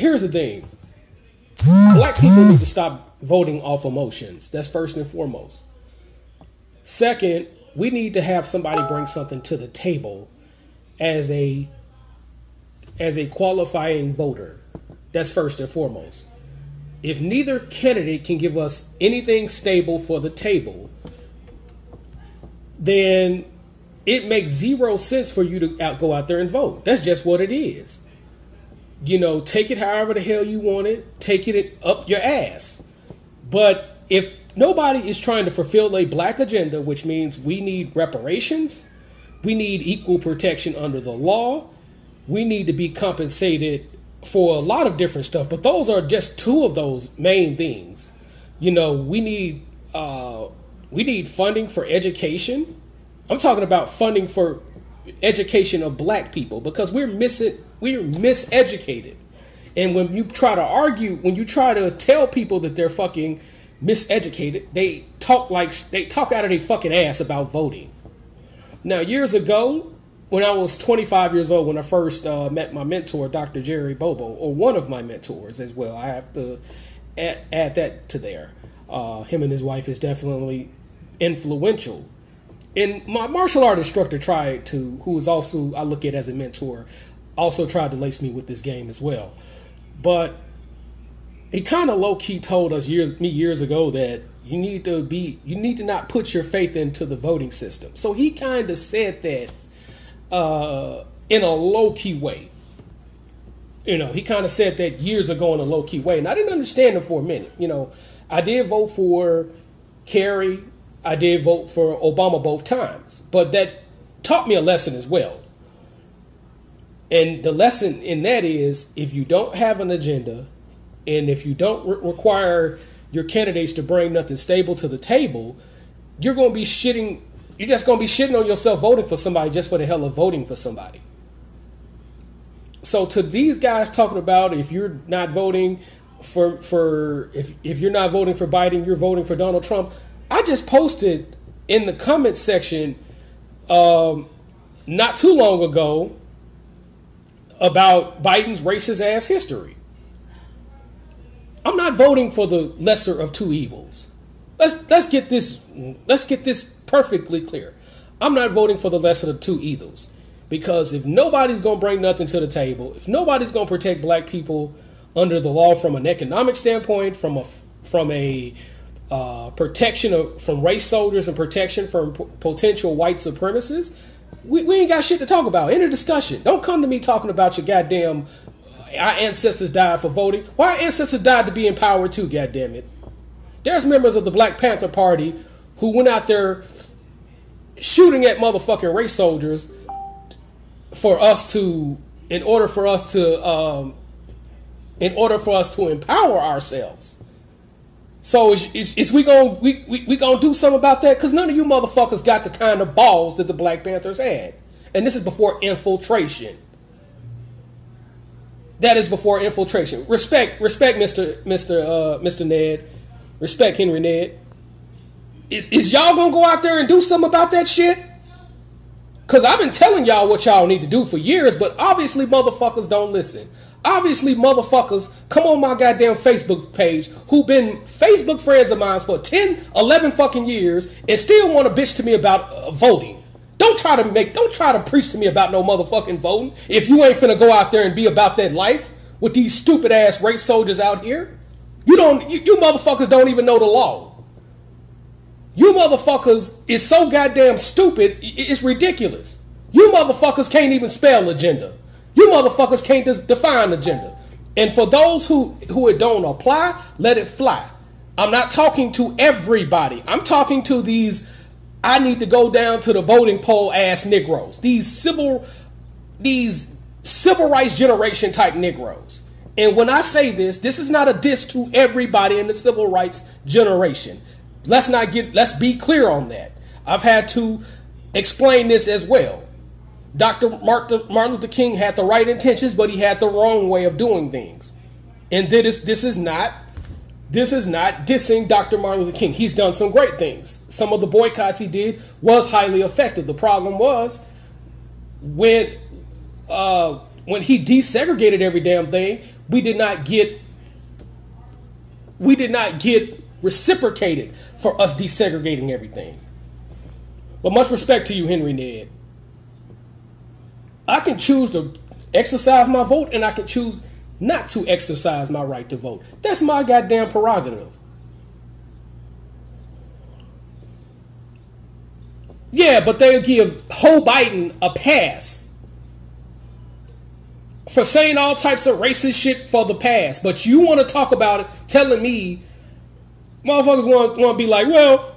here's the thing. Black people need to stop voting off emotions. That's first and foremost. Second, we need to have somebody bring something to the table as a qualifying voter. That's first and foremost. If neither candidate can give us anything stable for the table, then it makes zero sense for you to go out there and vote. That's just what it is. You know, take it however the hell you want it. Take it up your ass. But if nobody is trying to fulfill a black agenda, which means we need reparations, we need equal protection under the law, we need to be compensated for a lot of different stuff, but those are just two of those main things. You know, we need funding for education. I'm talking about funding for education of black people, because we're miseducated. And when you try to argue, when you try to tell people that they're fucking miseducated, they talk out of their fucking ass about voting. Now, years ago, when I was 25 years old, when I first met my mentor, Dr. Jerry Bobo, or one of my mentors as well, I have to add that to there. Him and his wife is definitely influential. And my martial art instructor who is also, I look at as a mentor, also tried to lace me with this game as well. But he kind of low-key told us years ago that you need to not put your faith into the voting system. So he kind of said that in a low-key way. You know, he kind of said that years ago in a low-key way, and I didn't understand him for a minute. You know, I did vote for Kerry, I did vote for Obama both times, but that taught me a lesson as well. And the lesson in that is, if you don't have an agenda, and if you don't require your candidates to bring nothing stable to the table, you're going to be shitting. You're just going to be shitting on yourself voting for somebody just for the hell of voting for somebody. So to these guys talking about, if you're not voting if you're not voting for Biden, you're voting for Donald Trump. I just posted in the comment section not too long ago about Biden's racist ass history. I'm not voting for the lesser of two evils. Let's get this perfectly clear. I'm not voting for the lesser of two evils, because if nobody's going to bring nothing to the table, if nobody's going to protect black people under the law from an economic standpoint, from a protection from race soldiers and protection from potential white supremacists, we ain't got shit to talk about. End of discussion. Don't come to me talking about your goddamn our ancestors died for voting. Why our ancestors died to be empowered too, goddammit. There's members of the Black Panther Party who went out there shooting at motherfucking race soldiers in order for us to empower ourselves. So is we gonna do something about that? Because none of you motherfuckers got the kind of balls that the Black Panthers had, and this is before infiltration. That is before infiltration. Respect, Mr. Ned. Respect, Henry Ned. Is y'all gonna go out there and do something about that shit? Because I've been telling y'all what y'all need to do for years, but obviously motherfuckers don't listen. Obviously motherfuckers come on my goddamn Facebook page who been Facebook friends of mine for 10, 11 fucking years and still want to bitch to me about voting. Don't try to preach to me about no motherfucking voting if you ain't finna go out there and be about that life with these stupid ass race soldiers out here. You motherfuckers don't even know the law. You motherfuckers is so goddamn stupid, it's ridiculous. You motherfuckers can't even spell agenda. You motherfuckers can't define agenda. And for those who it don't apply, let it fly. I'm not talking to everybody. I'm talking to these I need to go down to the voting poll ass Negroes. These civil rights generation type Negroes. And when I say this is not a diss to everybody in the civil rights generation. Let's be clear on that. I've had to explain this as well. Dr. Martin Luther King had the right intentions, but he had the wrong way of doing things. And this is not dissing Dr. Martin Luther King. He's done some great things. Some of the boycotts he did was highly effective. The problem was when when he desegregated every damn thing, we did not get reciprocated for us desegregating everything. But much respect to you, Henry Ned. I can choose to exercise my vote, and I can choose not to exercise my right to vote. That's my goddamn prerogative. Yeah, but they'll give Joe Biden a pass for saying all types of racist shit for the past. But you want to talk about it, telling me motherfuckers want to be like, well,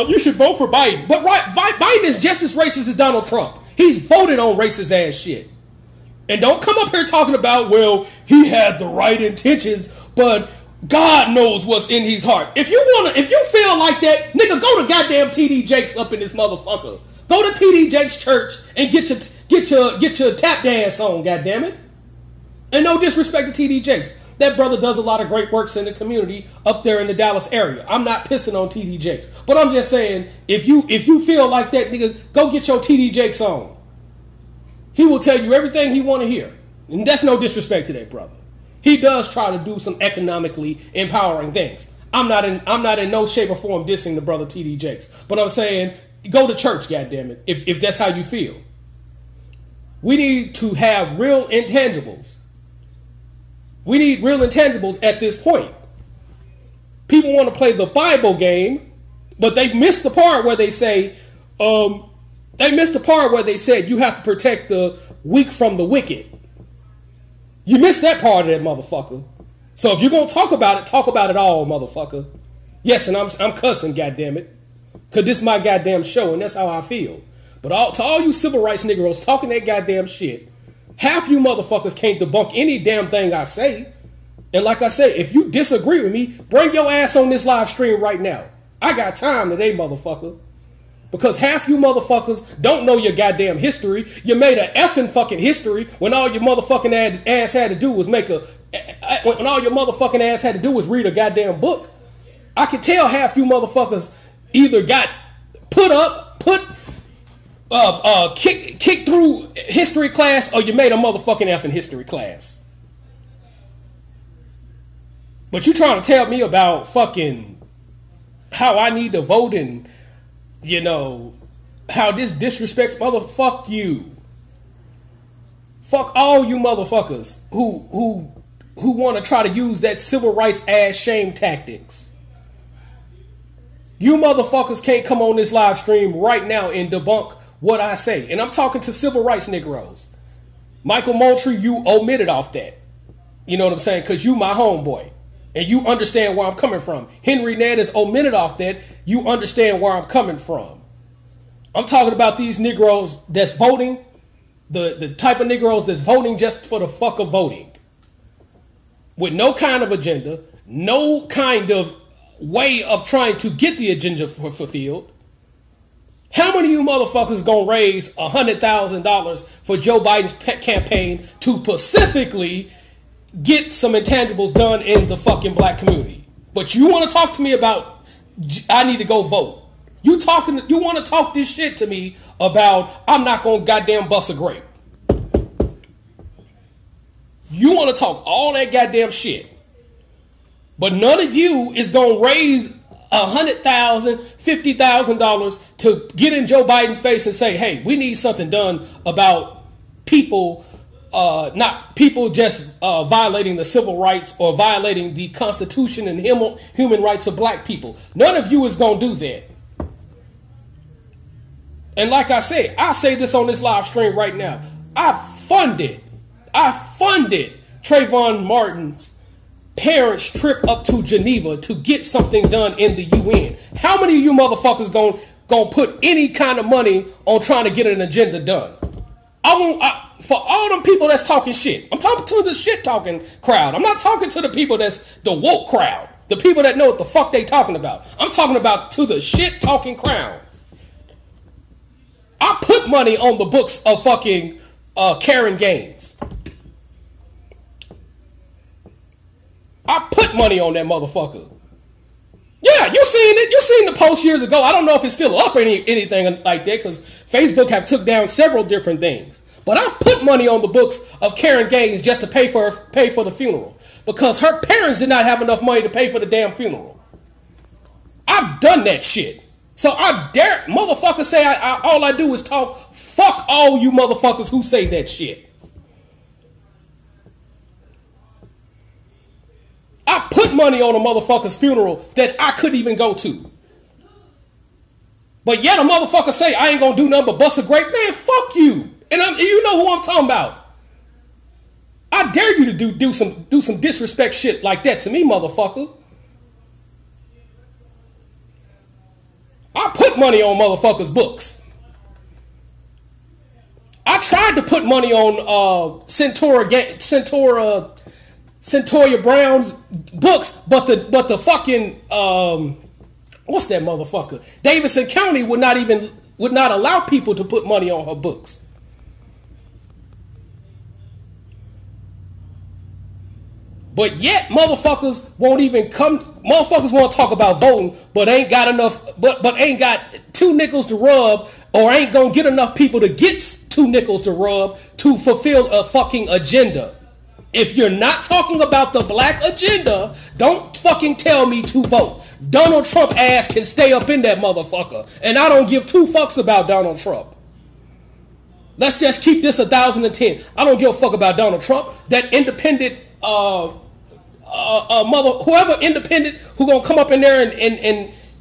you should vote for Biden. But Biden is just as racist as Donald Trump. He's voted on racist ass shit. And don't come up here talking about, well, he had the right intentions, but God knows what's in his heart. If you feel like that, nigga, go to goddamn TD Jakes up in this motherfucker. Go to TD Jakes church and get your tap dance on, goddammit. And no disrespect to TD Jakes. That brother does a lot of great works in the community up there in the Dallas area. I'm not pissing on TD Jakes. But I'm just saying, if you feel like that, nigga, go get your TD Jakes on. He will tell you everything he want to hear. And that's no disrespect to that brother. He does try to do some economically empowering things. I'm not in no shape or form dissing the brother TD Jakes. But I'm saying, go to church, goddammit, if that's how you feel. We need to have real intangibles. We need real intangibles at this point. People want to play the Bible game, but they've missed the part where they say, you have to protect the weak from the wicked. You missed that part of that motherfucker. So if you're going to talk about it all, motherfucker. Yes, and I'm cussing, goddammit. Because this is my goddamn show, and that's how I feel. But to all you civil rights niggeros talking that goddamn shit, half you motherfuckers can't debunk any damn thing I say. And like I said, if you disagree with me, bring your ass on this live stream right now. I got time today, motherfucker. Because half you motherfuckers don't know your goddamn history. You made an effing fucking history when all your motherfucking ass had to do was when all your motherfucking ass had to do was read a goddamn book. I could tell half you motherfuckers either got kicked through history class, or you made a motherfucking effing history class. But you trying to tell me about fucking how I need to vote and, you know, how this disrespects fuck you. Fuck all you motherfuckers who want to try to use that civil rights ass shame tactics. You motherfuckers can't come on this live stream right now and debunk what I say. And I'm talking to civil rights Negroes. Michael Moultrie, you omitted off that. You know what I'm saying? Because you my homeboy. And you understand where I'm coming from. Henry Ned is omitted off that. You understand where I'm coming from. I'm talking about these Negroes that's voting. The type of Negroes that's voting just for the fuck of voting. With no kind of agenda. No kind of way of trying to get the agenda fulfilled. How many of you motherfuckers gonna raise $100,000 for Joe Biden's campaign to specifically get some intangibles done in the fucking black community? But you want to talk to me about I need to go vote. You want to talk this shit to me about I'm not gonna goddamn bust a grape. You want to talk all that goddamn shit. But none of you is gonna raise $100,000, $50,000 to get in Joe Biden's face and say, hey, we need something done about people, not people just violating the civil rights or violating the Constitution and human rights of black people. None of you is going to do that. And like I said, I say this on this live stream right now. I funded Trayvon Martin's parents' trip up to Geneva to get something done in the UN. How many of you motherfuckers gonna put any kind of money on trying to get an agenda done? For all them people that's talking shit, I'm talking to the shit talking crowd. I'm not talking to the people that's the woke crowd, the people that know what the fuck they talking about. I'm talking about to the shit talking crowd. I put money on the books of fucking Karen Gaines. I put money on that motherfucker. Yeah, you seen it. You seen the post years ago. I don't know if it's still up or anything like that, because Facebook have took down several different things. But I put money on the books of Karen Gaines just to pay for the funeral because her parents did not have enough money to pay for the damn funeral. I've done that shit. So I dare motherfuckers say all I do is talk. Fuck all you motherfuckers who say that shit. I put money on a motherfucker's funeral that I couldn't even go to. But yet a motherfucker say I ain't gonna do nothing but bust a grape. Man, fuck you. And you know who I'm talking about. I dare you to do some disrespect shit like that to me, motherfucker. I put money on motherfuckers' books. I tried to put money on Centoria Brown's books, but the fucking what's that motherfucker? Davidson County would not allow people to put money on her books. But yet motherfuckers won't even come. Motherfuckers want to talk about voting, but ain't got enough. But ain't got 2 nickels to rub, or ain't gonna get enough people to get 2 nickels to rub to fulfill a fucking agenda. If you're not talking about the black agenda, don't fucking tell me to vote. Donald Trump ass can stay up in that motherfucker, and I don't give 2 fucks about Donald Trump. Let's just keep this 1,010. I don't give a fuck about Donald Trump. That independent whoever independent who gonna come up in there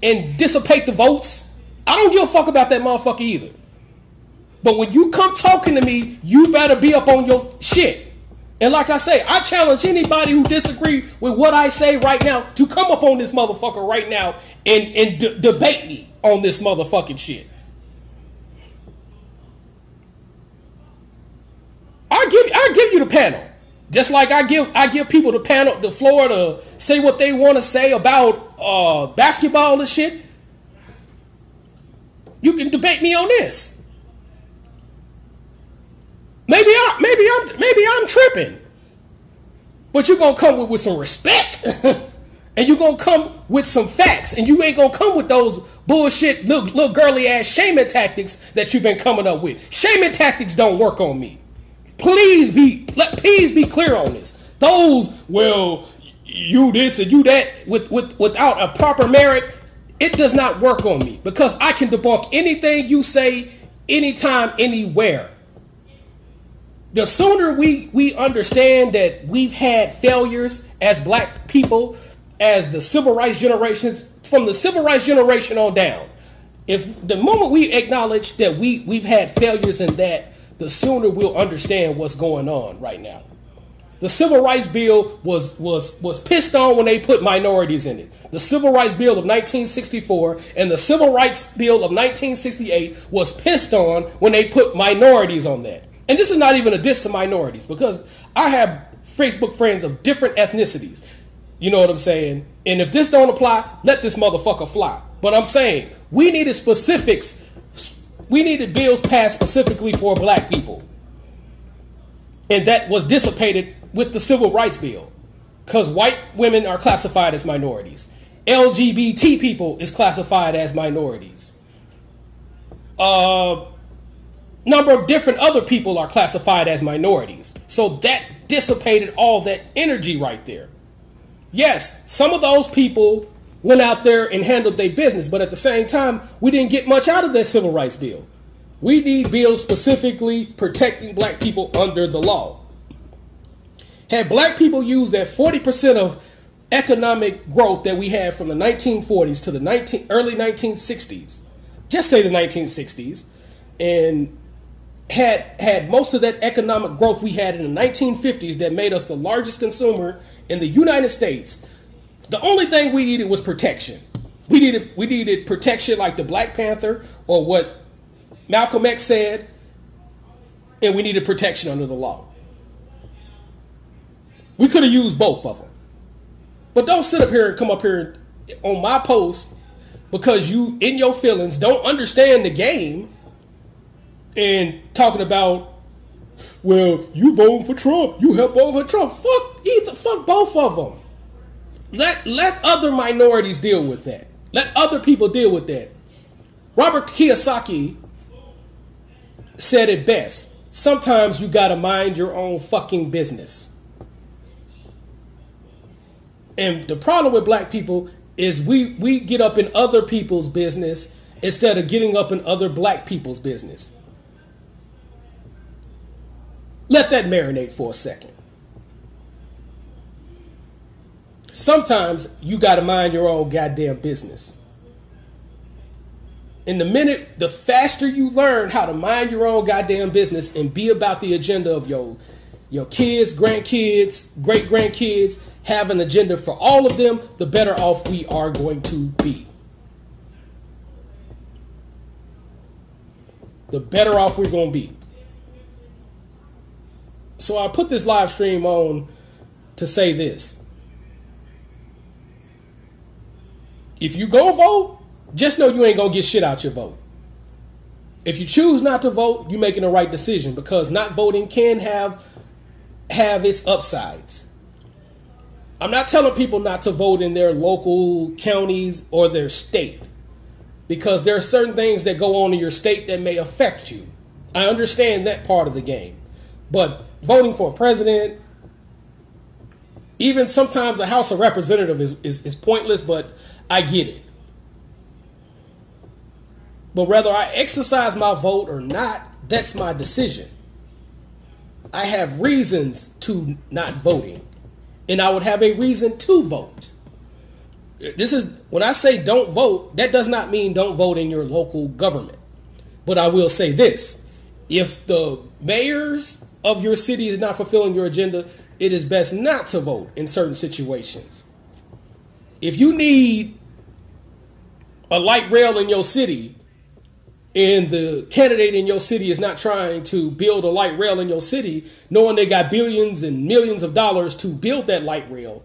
and dissipate the votes. I don't give a fuck about that motherfucker either. But when you come talking to me, you better be up on your shit. And like I say, I challenge anybody who disagree with what I say right now to come up on this motherfucker right now and debate me on this motherfucking shit. I give you the panel. Just like I give people the panel, the floor to say what they want to say about basketball and shit. You can debate me on this. Maybe I'm tripping, but you're gonna come with some respect, and you're gonna come with some facts, and you ain't gonna come with those bullshit little girly ass shaming tactics that you've been coming up with. Shaming tactics don't work on me. Please be clear on this. Those, well, you this and you that without a proper merit, it does not work on me because I can debunk anything you say, anytime, anywhere. The sooner we understand that we've had failures as black people, as the civil rights generations, from the civil rights generation on down, if the moment we acknowledge that we've had failures in that, the sooner we'll understand what's going on right now. The Civil Rights Bill was pissed on when they put minorities in it. The Civil Rights Bill of 1964 and the Civil Rights Bill of 1968 was pissed on when they put minorities on that. And this is not even a diss to minorities because I have Facebook friends of different ethnicities. You know what I'm saying? And if this don't apply, let this motherfucker fly. But I'm saying we needed specifics. We needed bills passed specifically for black people. And that was dissipated with the Civil Rights Bill. Because white women are classified as minorities. LGBT people is classified as minorities. Number of different other people are classified as minorities. So that dissipated all that energy right there. Yes, some of those people went out there and handled their business, but at the same time, we didn't get much out of that civil rights bill. We need bills specifically protecting black people under the law. Had black people used that 40% of economic growth that we had from the 1940s to the early 1960s, just say the 1960s, and had most of that economic growth we had in the 1950s that made us the largest consumer in the United States, the only thing we needed was protection. We needed protection like the Black Panther or what Malcolm X said, and we needed protection under the law. We could have used both of them. But don't sit up here and come up here on my post because you, in your feelings, don't understand the game and talking about, well, you voting for Trump, you help vote for Trump. Fuck both of them. Let other minorities deal with that. Let other people deal with that. Robert Kiyosaki said it best. Sometimes you gotta mind your own fucking business. And the problem with black people is we get up in other people's business instead of getting up in other black people's business. Let that marinate for a second. Sometimes you gotta mind your own goddamn business. And the faster you learn how to mind your own goddamn business and be about the agenda of your kids, grandkids, great grandkids, have an agenda for all of them, the better off we are going to be. The better off we're going to be. So I put this live stream on to say this. If you go vote, just know you ain't going to get shit out your vote. If you choose not to vote, you're making the right decision, because not voting can have its upsides. I'm not telling people not to vote in their local counties or their state, because there are certain things that go on in your state that may affect you. I understand that part of the game. But voting for a president, even sometimes a House of Representatives is pointless, but I get it. But whether I exercise my vote or not, that's my decision. I have reasons to not voting, and I would have a reason to vote. This is when I say don't vote, that does not mean don't vote in your local government. But I will say this: if the mayors of your city is not fulfilling your agenda, it is best not to vote in certain situations. If you need a light rail in your city, and the candidate in your city is not trying to build a light rail in your city, knowing they got billions and millions of dollars to build that light rail,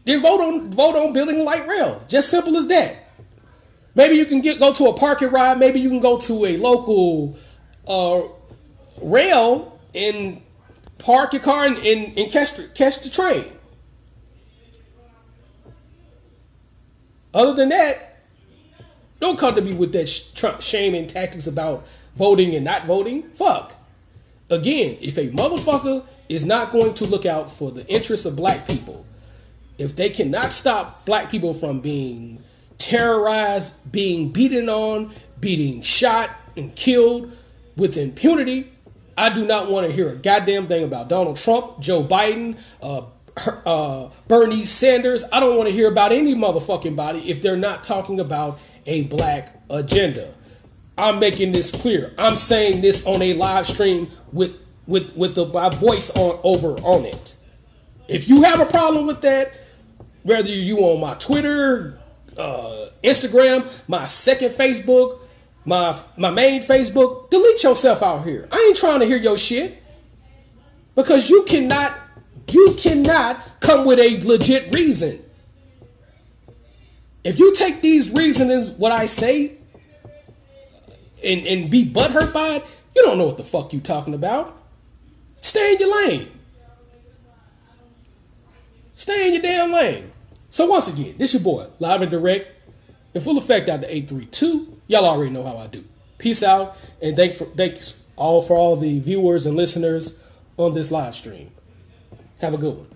then vote on building a light rail. Just simple as that. Maybe you can go to a park and ride. Maybe you can go to a local rail and park your car and catch the train. Other than that, don't come to me with that Trump shaming tactics about voting and not voting. Fuck. Again, if a motherfucker is not going to look out for the interests of black people, if they cannot stop black people from being terrorized, being beaten on, being shot and killed with impunity, I do not want to hear a goddamn thing about Donald Trump, Joe Biden, Bernie Sanders. I don't want to hear about any motherfucking body if they're not talking about a black agenda. I'm making this clear. I'm saying this on a live stream with my voice on it. If you have a problem with that, whether you on my Twitter, Instagram, my second Facebook, my main Facebook, delete yourself out here. I ain't trying to hear your shit, because you cannot come with a legit reason. If you take these reasons, what I say, and be butthurt by it, you don't know what the fuck you talking about. Stay in your lane. Stay in your damn lane. So once again, this your boy, live and direct, in full effect out the 832. Y'all already know how I do. Peace out, and thanks all for all the viewers and listeners on this live stream. Have a good one.